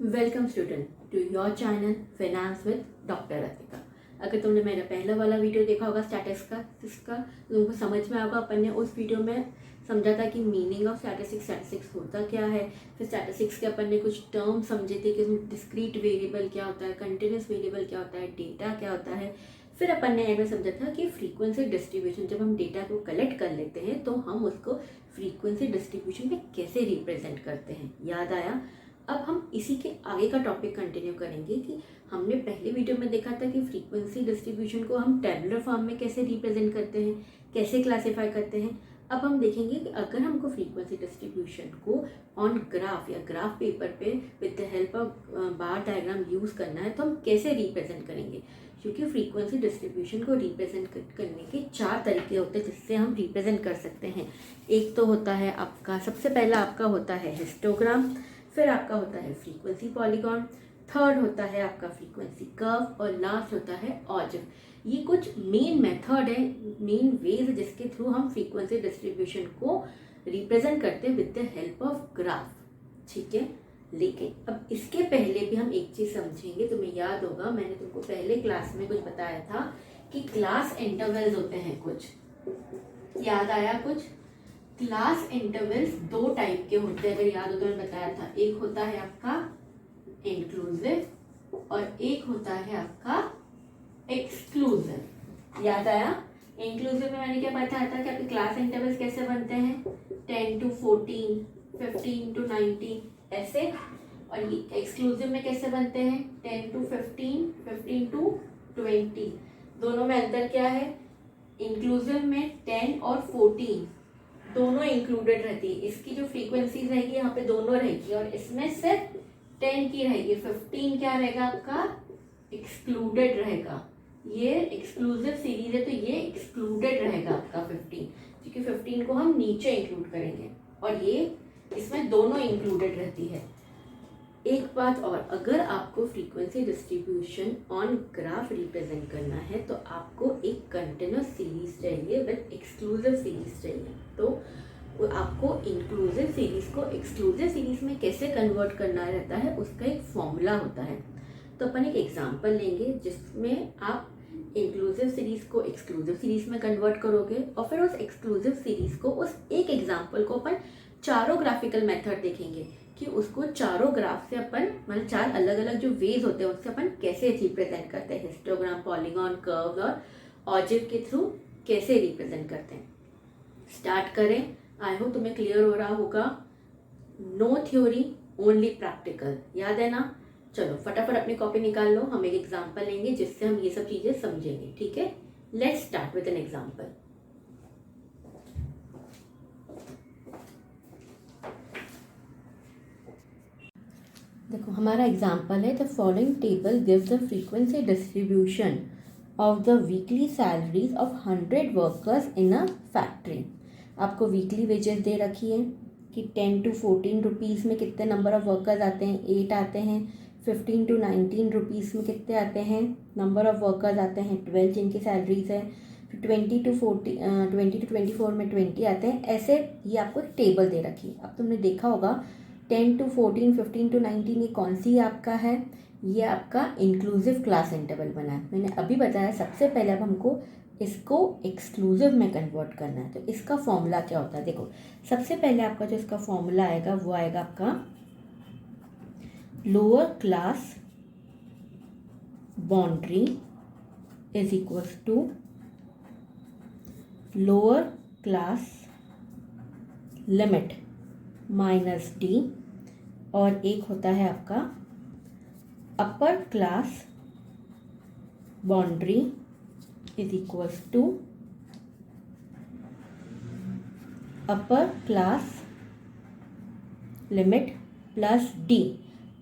Welcome student to your channel finance with doctor Ratika. अगर तुमने मेरा पहला वाला वीडियो देखा होगा स्टैटिस्टिक्स का तो तुमको समझ में आएगा। अपन ने उस वीडियो में समझा था कि मीनिंग ऑफ स्टैटिस्टिक्स होता क्या है। फिर स्टैटिस्टिक्स के अपन ने कुछ टर्म समझे थे कि डिस्क्रीट वेरिएबल क्या होता है, कंटिन्यूस वेरिएबल क्या होता है, डेटा क्या होता है। फिर अपन ने ऐसा समझा था कि फ्रीक्वेंसी डिस्ट्रीब्यूशन, जब हम डेटा को कलेक्ट कर लेते हैं तो हम उसको फ्रीक्वेंसी डिस्ट्रीब्यूशन में कैसे रिप्रेजेंट करते हैं। याद आया? अब हम इसी के आगे का टॉपिक कंटिन्यू करेंगे कि हमने पहले वीडियो में देखा था कि फ्रीक्वेंसी डिस्ट्रीब्यूशन को हम टेबुलर फॉर्म में कैसे रिप्रेजेंट करते हैं, कैसे क्लासिफाई करते हैं। अब हम देखेंगे कि अगर हमको फ्रीक्वेंसी डिस्ट्रीब्यूशन को ऑन ग्राफ या ग्राफ पेपर पे with the help of bar diagram use करना है तो हम कैसे रिप्रेजेंट करेंगे। क्योंकि फ्रीक्वेंसी डिस्ट्रीब्यूशन को रिप्रेजेंट करने के 4 तरीके होते हैं जिससे हम रिप्रेजेंट कर सकते हैं। एक तो होता है आपका, सबसे पहला आपका होता है हिस्टोग्राम, फिर आपका होता है फ्रीक्वेंसी पॉलीगॉन, थर्ड होता है आपका फ्रीक्वेंसी कर्व और लास्ट होता है ऑजिव। ये कुछ मेन मेथड है, मेन वेज जिसके थ्रू हम फ्रीक्वेंसी डिस्ट्रीब्यूशन को रिप्रेजेंट करते हैं with the help of graph. ठीक है, लेकिन अब इसके पहले भी हम एक चीज़ समझेंगे। तुम्हें याद होगा मैंने तुमको पहले क्लास में कुछ बताया था कि क्लास इंटरवल्स होते हैं कुछ। याद आया? कुछ क्लास इंटरवल्स 2 टाइप के होते हैं, अगर याद हो तो मैंने बताया था। एक होता है आपका इंक्लूसिव और एक होता है आपका एक्सक्लूसिव। याद आया? इंक्लूसिव में मैंने क्या बताया था कि आपके क्लास इंटरवल्स कैसे बनते हैं, 10 to 14, 15 to 19 ऐसे। और ये एक्सक्लूसिव में कैसे बनते हैं, 10 to 15, 15 to 20। दोनों में अंतर क्या है? इंक्लूसिव में 10 और 14 दोनों इंक्लूडेड रहती है। इसकी जो फ्रीक्वेंसीज रहेगी यहाँ पे दोनों रहेगी और इसमें सिर्फ 10 की रहेगी। 15 क्या रहेगा आपका, एक्सक्लूडेड रहेगा। ये एक्सक्लूसिव सीरीज है तो ये एक्सक्लूडेड रहेगा आपका 15, क्योंकि 15 को हम नीचे इंक्लूड करेंगे और ये इसमें दोनों इंक्लूडेड रहती है। एक बात और, अगर आपको frequency distribution on graph represent करना है तो आपको एक कंटिन्यूस सीरीज चाहिए विद एक्सक्लूसिव सीरीज चाहिए। तो आपको इंक्लूसिव सीरीज को एक्सक्लूसिव सीरीज में कैसे कन्वर्ट करना रहता है, उसका एक फॉर्मूला होता है। तो अपन एक एग्जांपल लेंगे जिसमें आप इंक्लूसिव सीरीज को एक्सक्लूसिव सीरीज में कन्वर्ट करोगे और फिर उस एक्सक्लूसिव सीरीज को, उस एक एग्जाम्पल को अपन चारों ग्राफिकल मेथड देखेंगे कि उसको चारों ग्राफ से अपन, मतलब 4 अलग अलग जो वेज होते हैं उससे अपन कैसे रिप्रेजेंट करते हैं। हिस्टोग्राम, पॉलीगॉन, कर्व और ऑजिव के थ्रू कैसे रिप्रेजेंट करते हैं। स्टार्ट करें। आई होप तुम्हें क्लियर हो रहा होगा। No theory, only practical. याद है ना? चलो फटाफट अपनी कॉपी निकाल लो, हम एक एग्जाम्पल लेंगे जिससे हम ये सब चीज़ें समझेंगे। ठीक है, let's start with an example. देखो हमारा एग्जाम्पल है, the following table gives the frequency distribution of the weekly salaries of 100 workers in a factory. आपको वीकली वेजेस दे रखी है कि 10 to 14 रुपीज़ में कितने नंबर ऑफ वर्कर्स आते हैं, 8 आते हैं। 15 to 19 रुपीज़ में कितने आते हैं, नंबर ऑफ वर्कर्स आते हैं 12 जिनकी सैलरीज है। फिर 20 to 24 में 20 आते हैं। ऐसे ये आपको एक टेबल दे रखी है। अब तुमने देखा होगा 10 to 14, 15 to 19 ये कौन सी आपका है, ये आपका इंक्लूसिव क्लास इंटरवल बना है। मैंने अभी बताया सबसे पहले अब हमको इसको एक्सक्लूसिव में कन्वर्ट करना है। तो इसका फॉर्मूला क्या होता है, देखो सबसे पहले आपका जो इसका फॉर्मूला आएगा वो आएगा आपका lower class boundary is equals to lower class limit minus D, और एक होता है आपका upper class boundary is equals to upper class limit plus D.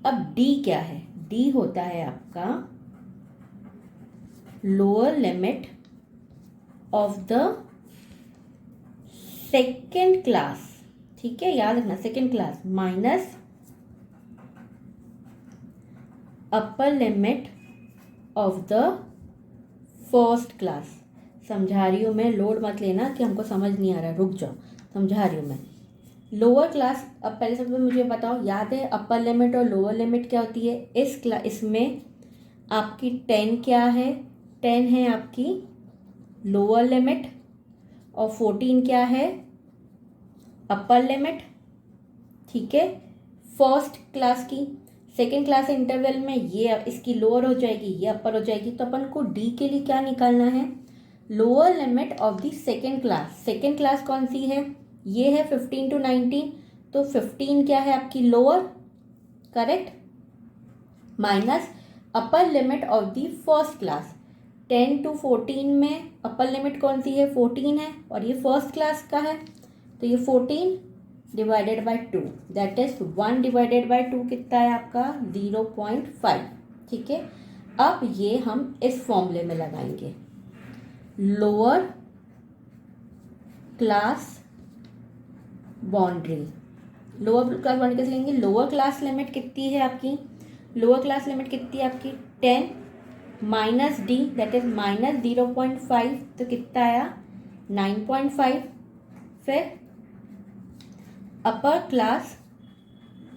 अब डी क्या है, डी होता है आपका lower limit of the second class. ठीक है, याद रखना second class minus upper limit of the first class. समझा रही हूँ मैं, लोड मत लेना कि हमको समझ नहीं आ रहा, रुक जाओ, समझा रही हूँ मैं। लोअर क्लास, अब पहले सबसे मुझे बताओ, याद है अपर लिमिट और लोअर लिमिट क्या होती है? इसमें आपकी 10 क्या है? 10 है आपकी लोअर लिमिट और 14 क्या है? Upper limit. ठीक है, फर्स्ट क्लास की। सेकेंड क्लास इंटरवल में ये इसकी लोअर हो जाएगी, ये अपर हो जाएगी, तो अपन को डी के लिए क्या निकालना है? Lower limit of the second class. Second class कौन सी है? ये है 15 to 19, तो 15 क्या है आपकी? Lower, correct, minus upper limit of the first class. 10 to 14 में अपर लिमिट कौन सी है? 14 है, और ये फर्स्ट क्लास का है, तो ये 14 divided by 2, that is 1 divided by 2 कितना है आपका? 0.5। ठीक है, अब ये हम इस फॉर्मूले में लगाएंगे, lower class boundary. Lower class boundary कैसे लेंगे? लोअर क्लास लिमिट कितनी है आपकी? लोअर क्लास लिमिट कितनी है आपकी? 10 minus D, that is minus 0.5, तो कितना आया? 9.5। फिर अपर class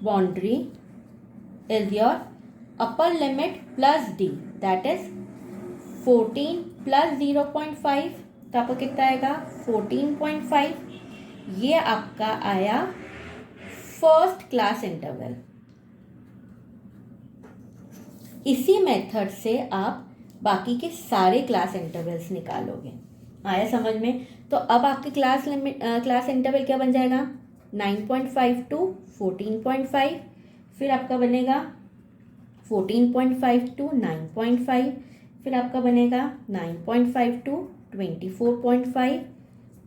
boundary is your upper limit plus D, that is 14 plus 0.5, तो आपको कितना आएगा? 14.5। ये आपका आया फर्स्ट क्लास इंटरवल। इसी मेथड से आप बाकी के सारे क्लास इंटरवल्स निकालोगे। आया समझ में? तो अब आपके क्लास इंटरवल क्या बन जाएगा? 9.5 to 14.5, फिर आपका बनेगा 14.5 to 9.5, फिर आपका बनेगा 9.5 to 24.5,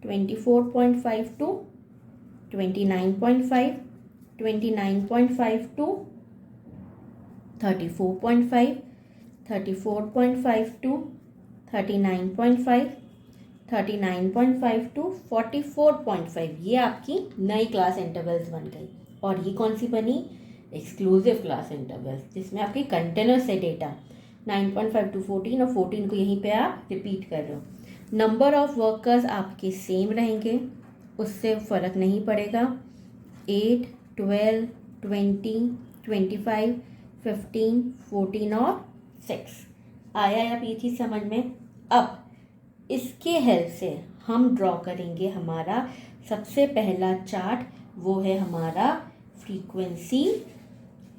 24.5 to 29.5, 29.5 to 34.5, 34.5 to 39.5, 39.5 to 44.5। ये आपकी नई क्लास इंटरवल्स बन गई। और ये कौन सी बनी? एक्सक्लूसिव क्लास इंटरवल्स, जिसमें आपकी कंटिन्यूस है डेटा 9.5 to 14, और 14 को यहीं पे आप रिपीट कर रहे हो। नंबर ऑफ वर्कर्स आपके सेम रहेंगे, उससे फ़र्क नहीं पड़ेगा। 8, 12, 20, 25, 15, 14 और 6। आया आप ये चीज़ समझ में? अब इसके हेल्प से हम ड्रॉ करेंगे हमारा सबसे पहला चार्ट, वो है हमारा फ्रीक्वेंसी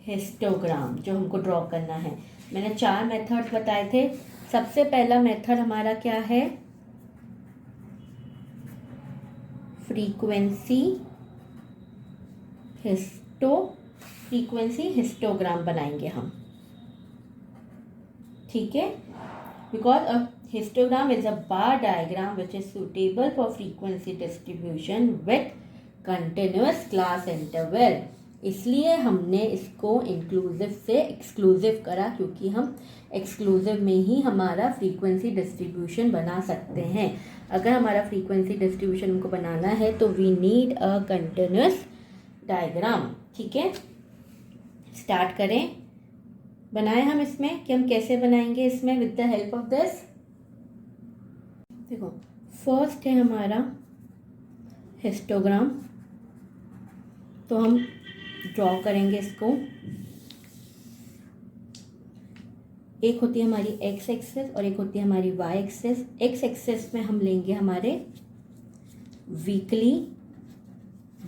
हिस्टोग्राम, जो हमको ड्रॉ करना है। मैंने 4 मेथड्स बताए थे। सबसे पहला मेथड हमारा क्या है? फ्रीक्वेंसी हिस्टोग्राम बनाएंगे हम। ठीक है, because a histogram is a bar diagram which is suitable for frequency distribution with continuous class interval। इसलिए हमने इसको इंक्लूसिव से एक्सक्लूसिव करा, क्योंकि हम एक्सक्लूसिव में ही हमारा फ्रीक्वेंसी डिस्ट्रीब्यूशन बना सकते हैं। अगर हमारा फ्रीक्वेंसी डिस्ट्रीब्यूशन हमको बनाना है तो we need a continuous diagram. ठीक है, स्टार्ट करें। बनाए हम इसमें कि हम कैसे बनाएंगे इसमें with the help of this. देखो, फर्स्ट है हमारा हिस्टोग्राम, तो हम ड्रॉ करेंगे इसको। एक होती है हमारी एक्स एक्सेस और एक होती है हमारी वाई एक्सेस। एक्स एक्सेस में हम लेंगे हमारे वीकली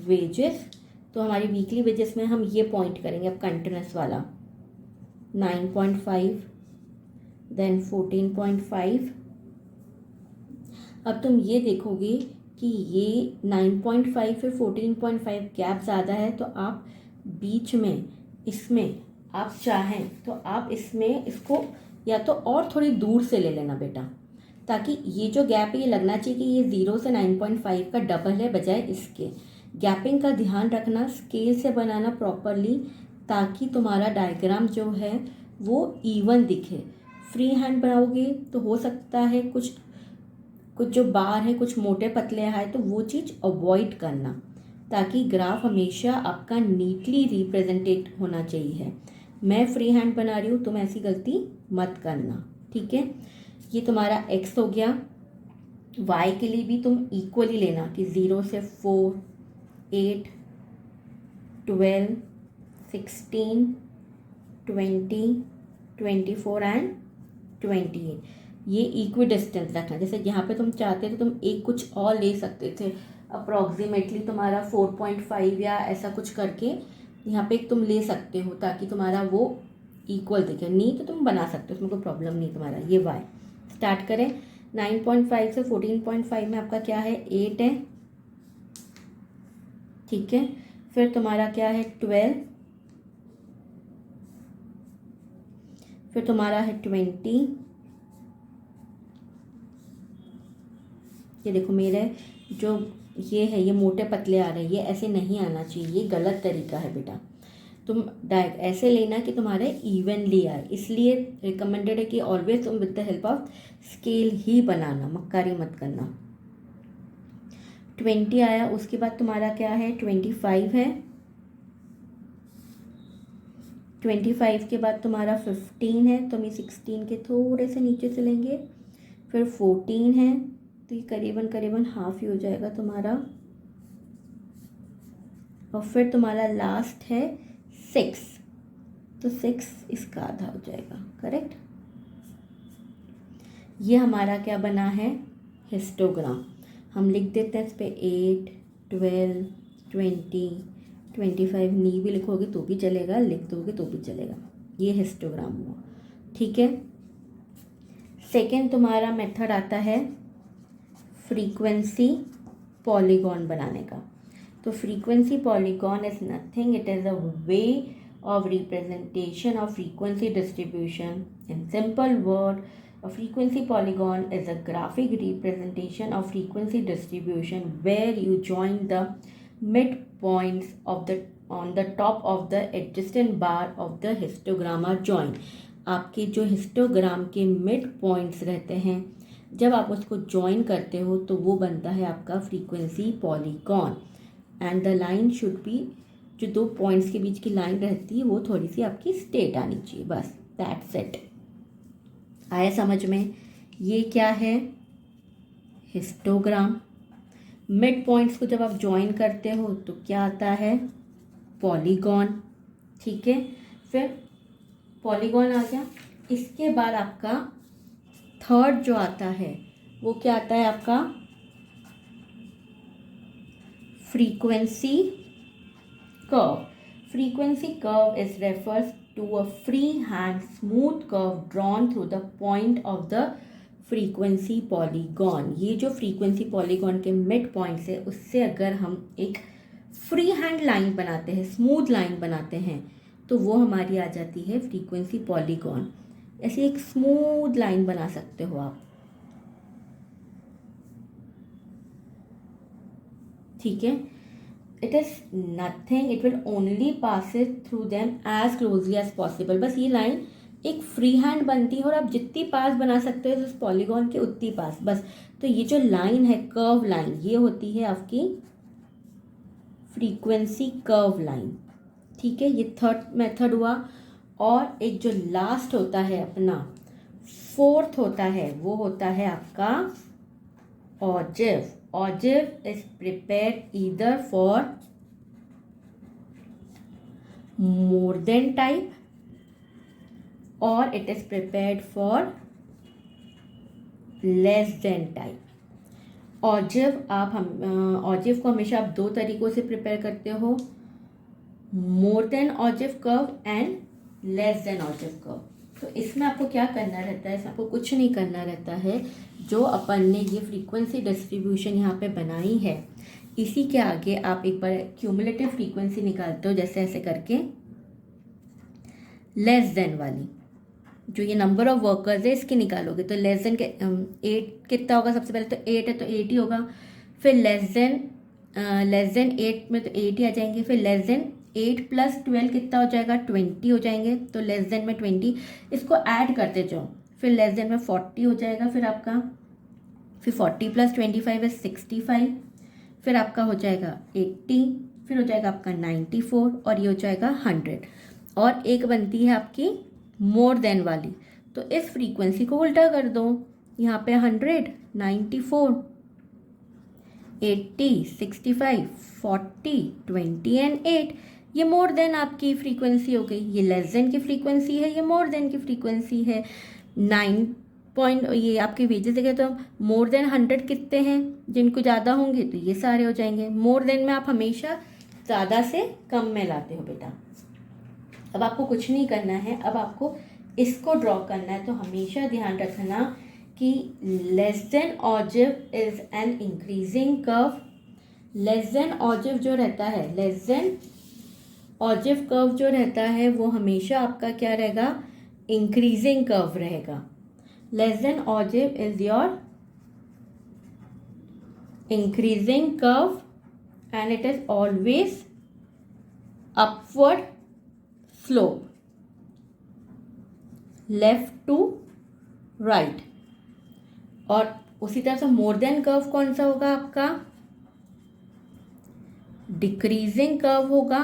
वेजेस, तो हमारी वीकली वेजेस में हम ये पॉइंट करेंगे अब कंटिन्यूस वाला 9.5, देन 14.5। अब तुम ये देखोगे कि ये 9.5 फिर 14.5 गैप ज़्यादा है, तो आप बीच में इसमें आप चाहें तो आप इसमें इसको या तो और थोड़ी दूर से ले लेना बेटा, ताकि ये जो गैप है ये लगना चाहिए कि ये 0 से 9.5 का डबल है बजाय इसके। गैपिंग का ध्यान रखना, स्केल से बनाना प्रॉपरली, ताकि तुम्हारा डायग्राम जो है वो इवन दिखे। फ्री हैंड बनाओगे तो हो सकता है कुछ जो बार है कुछ मोटे पतले आए, तो वो चीज़ अवॉइड करना, ताकि ग्राफ हमेशा आपका नीटली रिप्रेजेंटेट होना चाहिए। मैं फ्री हैंड बना रही हूँ, तुम ऐसी गलती मत करना। ठीक है, ये तुम्हारा एक्स हो गया। वाई के लिए भी तुम इक्वली लेना कि 0 से 4, 8, 12, 16, 20, 24 एंड 28। ये इक्वी डिस्टेंस रखना। जैसे यहाँ पे तुम चाहते थे तुम एक कुछ और ले सकते थे, अप्रॉक्सीमेटली तुम्हारा 4.5 या ऐसा कुछ करके यहाँ पे तुम ले सकते हो ताकि तुम्हारा वो इक्वल दिखे। नहीं तो तुम बना सकते हो, उसमें कोई प्रॉब्लम नहीं तुम्हारा। ये वाई स्टार्ट करें। 9.5 से 14.5 में आपका क्या है, 8 है, ठीक है। फिर तुम्हारा क्या है 12, फिर तुम्हारा है 20। ये देखो मेरे जो ये है ये मोटे पतले आ रहे हैं, ये ऐसे नहीं आना चाहिए, ये गलत तरीका है बेटा। तुम ऐसे लेना कि तुम्हारे इवनली आए, इसलिए रिकमेंडेड है कि ऑलवेज तुम with the help of scale ही बनाना, मक्कारी मत करना। 20 आया, उसके बाद तुम्हारा क्या है 25 है, 25 के बाद तुम्हारा 15 है, तो हम ये 16 के थोड़े से नीचे चलेंगे। फिर 14 है, तो ये करीबन करीबन हाफ ही हो जाएगा तुम्हारा। और फिर तुम्हारा लास्ट है 6, तो 6 इसका आधा हो जाएगा, करेक्ट। ये हमारा क्या बना है, हिस्टोग्राम। हम लिख देते हैं इस पर 8, 12, 20, 25। नहीं भी लिखोगे तो भी चलेगा, लिख दोगे तो भी चलेगा। ये हिस्टोग्राम हुआ, ठीक है। सेकेंड तुम्हारा मेथड आता है फ्रीक्वेंसी पॉलीगॉन बनाने का। तो frequency polygon is nothing, it is a way of representation of frequency distribution. In simple word, a frequency polygon is a graphic representation of frequency distribution where you join the midpoints of the on the top of the adjacent bar of the histogram are joined. आपके जो histogram के mid points रहते हैं, जब आप उसको join करते हो तो वो बनता है आपका frequency polygon. And the line should be, जो दो पॉइंट्स के बीच की लाइन रहती है वो थोड़ी सी आपकी स्ट्रेट आनी चाहिए, बस दैट्स इट। आया समझ में। ये क्या है, हिस्टोग्राम। मिड पॉइंट्स को जब आप ज्वाइन करते हो तो क्या आता है, पॉलीगॉन, ठीक है। फिर पॉलीगॉन आ गया। इसके बाद आपका थर्ड जो आता है वो क्या आता है आपका, frequency curve. Frequency curve is refers to a freehand smooth curve drawn through the point of the frequency polygon. ये जो frequency polygon के mid points है उससे अगर हम एक फ्री हैंड लाइन बनाते हैं, स्मूथ लाइन बनाते हैं, तो वो हमारी आ जाती है फ्रीक्वेंसी पॉलीगॉन। ऐसी एक स्मूथ लाइन बना सकते हो आप, ठीक है। It is nothing, it will only pass it through them as closely as possible. बस ये लाइन एक फ्री हैंड बनती है और आप जितनी पास बना सकते हो उस पॉलीगॉन के उतनी पास, बस। तो ये जो लाइन है कर्व लाइन, ये होती है आपकी फ्रीक्वेंसी कर्व लाइन, ठीक है। ये थर्ड मेथड हुआ। और एक जो लास्ट होता है अपना, फोर्थ होता है, वो होता है आपका ऑजिव। Ogive is prepared either for more than type or it is prepared for less than type. Ogive ऑजिव को हमेशा आप दो तरीकों से प्रिपेयर करते हो, more than ogive curve and less than ogive curve। तो इसमें आपको क्या करना रहता है, इसमें आपको कुछ नहीं करना रहता है। जो अपन ने ये फ्रीक्वेंसी डिस्ट्रीब्यूशन यहाँ पे बनाई है, इसी के आगे आप एक बार क्यूमुलेटिव फ्रीक्वेंसी निकालते हो, जैसे ऐसे करके लेस देन वाली, जो ये नंबर ऑफ वर्कर्स है इसकी निकालोगे तो लेस देन के 8 कितना होगा, सबसे पहले तो 8 है तो 8 ही होगा। फिर लेस देन 8 में तो 8 ही आ जाएंगे। फिर लेस देन 8 + 12 कितना हो जाएगा, 20 हो जाएंगे। तो लेस देन में 20, इसको ऐड करते जाओ। फिर लेस देन में 40 हो जाएगा फिर आपका। फिर 40 + 25 है 65। फिर आपका हो जाएगा 80। फिर हो जाएगा आपका 94 और ये हो जाएगा 100। और एक बनती है आपकी मोर देन वाली, तो इस फ्रीक्वेंसी को उल्टा कर दो। यहाँ पे 100, 94, 80, 65, 40, 20 एंड 8। ये मोर देन आपकी फ्रीक्वेंसी हो गई, ये लेस देन की फ्रीक्वेंसी है, ये मोर देन की फ्रीक्वेंसी है। 9 पॉइंट ये आपके वेजेस देखें तो मोर देन 100 कितने हैं, जिनको ज़्यादा होंगे तो ये सारे हो जाएंगे। मोर देन में आप हमेशा ज़्यादा से कम में लाते हो बेटा। अब आपको कुछ नहीं करना है, अब आपको इसको ड्रॉ करना है। तो हमेशा ध्यान रखना कि less than ogive is an increasing curve. Less than ogive जो रहता है, लेस देन ऑजिव कर्व जो रहता है वो हमेशा आपका क्या रहेगा, इंक्रीजिंग कर्व रहेगा। Less than ogive is your increasing curve and it is always upward slope, left to right. और उसी तरह से मोर देन कर्व कौन सा होगा आपका, डिक्रीजिंग कर्व होगा,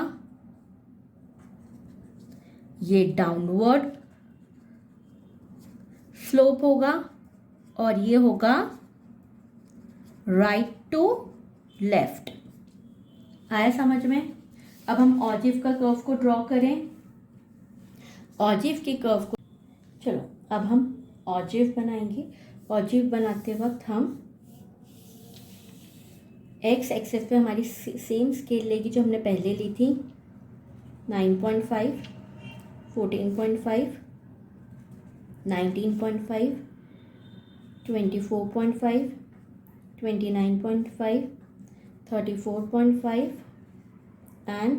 ये डाउनवर्ड स्लोप होगा, और ये होगा राइट टू लेफ्ट। आया समझ में। अब हम ऑजिव का कर्व को ड्रॉ करें। ऑजिव के कर्व को, चलो अब हम ऑजिव बनाएंगे। ऑजिव बनाते वक्त हम एक्स एक्सेस पे हमारी सेम स्केल लेगी जो हमने पहले ली थी, 9.5, 14.5, 19.5, 24.5, 29.5, 34.5 एंड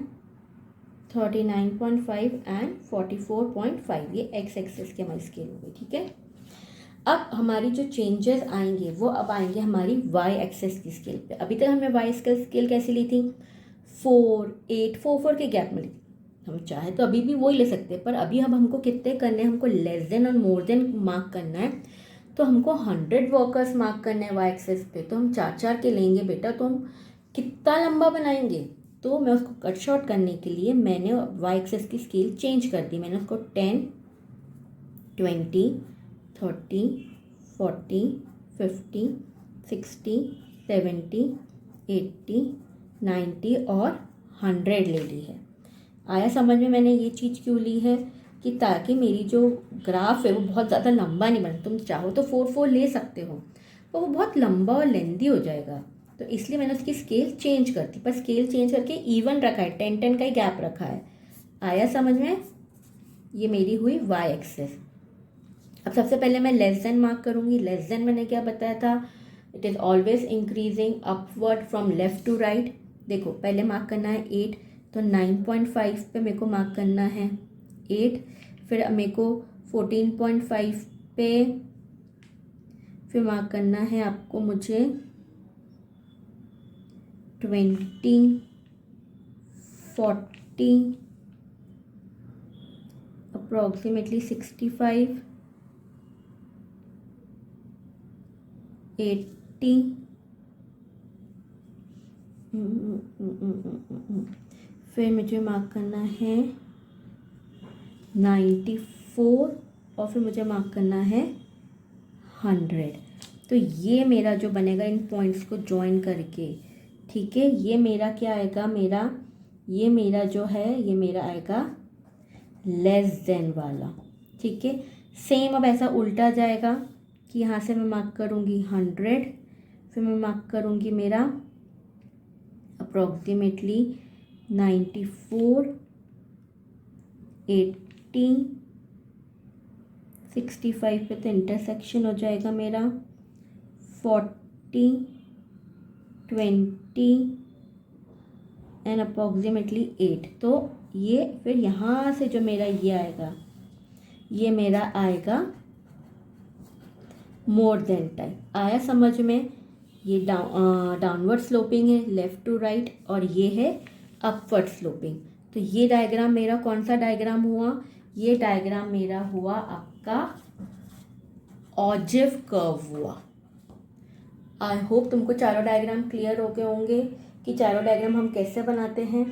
39.5 एंड 44.5। ये एक्स एक्सेस की हमारी स्केल हो गई, ठीक है। अब हमारी जो चेंजेस आएंगे वो अब आएंगे हमारी वाई एक्सेस की स्केल पे। अभी तक हमने वाई स्केल कैसी ली थी, 4, 8, 4 के गैप में ली थी। हम चाहे तो अभी भी वही ले सकते हैं, पर अभी अब हमको कितने करने हैं, हमको लेस देन और मोर देन मार्क करना है। तो हमको 100 वर्कर्स मार्क करने हैं वाई एक्सेस पे, तो हम 4 के लेंगे बेटा। तो हम कितना लंबा बनाएंगे, तो मैं उसको कट शॉर्ट करने के लिए मैंने वाई एक्सेस की स्केल चेंज कर दी। मैंने उसको 10, 20, 30, 40, 50, 60, 70, 80, 90 और 100 ले ली है। आया समझ में। मैंने ये चीज़ क्यों ली है कि ताकि मेरी जो ग्राफ है वो बहुत ज़्यादा लंबा नहीं बने। तुम चाहो तो 4 ले सकते हो, तो वो बहुत लंबा और लेंदी हो जाएगा, तो इसलिए मैंने उसकी स्केल चेंज कर दी। पर स्केल चेंज करके इवन रखा है, 10 का ही गैप रखा है। आया समझ में। ये मेरी हुई वाई एक्सेस। अब सबसे पहले मैं लेस देन मार्क करूँगी। लेस देन मैंने क्या बताया था, it is always increasing upward from left to right. देखो पहले मार्क करना है 8, तो 9.5 पे मेरे को मार्क करना है 8। फिर मेरे को 14.5 पे फिर मार्क करना है आपको मुझे 20, 40, अप्रॉक्सीमेटली 65, 80, फिर मुझे मार्क करना है 94 और फिर मुझे मार्क करना है 100। तो ये मेरा जो बनेगा इन पॉइंट्स को ज्वाइन करके, ठीक है, ये मेरा क्या आएगा, ये मेरा जो है ये मेरा आएगा लेस देन वाला, ठीक है। सेम अब ऐसा उल्टा जाएगा कि यहाँ से मैं मार्क करूँगी 100, फिर मैं मार्क करूँगी मेरा अप्रॉक्सीमेटली 94, 80, 65 पे तो इंटरसेक्शन हो जाएगा मेरा 40, 20 एंड अप्रॉक्सीमेटली 8। तो ये फिर यहाँ से जो मेरा ये आएगा, ये मेरा आएगा मोर देन टाइप। आया समझ में। ये डाउनवर्ड स्लोपिंग है लेफ़्ट टू राइट, और ये है अपवर्ड स्लोपिंग। तो ये डायग्राम मेरा कौन सा डायग्राम हुआ, ये डायग्राम मेरा हुआ आपका ऑजिव कर्व हुआ। आई होप तुमको चारों डायग्राम क्लियर हो गए होंगे कि चारों डायग्राम हम कैसे बनाते हैं।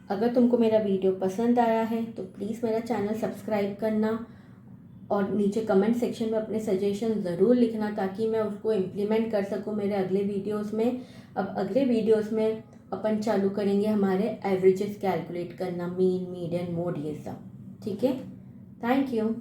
अगर तुमको मेरा वीडियो पसंद आया है तो प्लीज़ मेरा चैनल सब्सक्राइब करना और नीचे कमेंट सेक्शन में अपने सजेशन ज़रूर लिखना ताकि मैं उसको इम्प्लीमेंट कर सकूं मेरे अगले वीडियोस में। अब अगले वीडियोस में अपन चालू करेंगे हमारे एवरेजेस कैलकुलेट करना, मीन, मीडियन, मोड, ये सब। ठीक है, थैंक यू।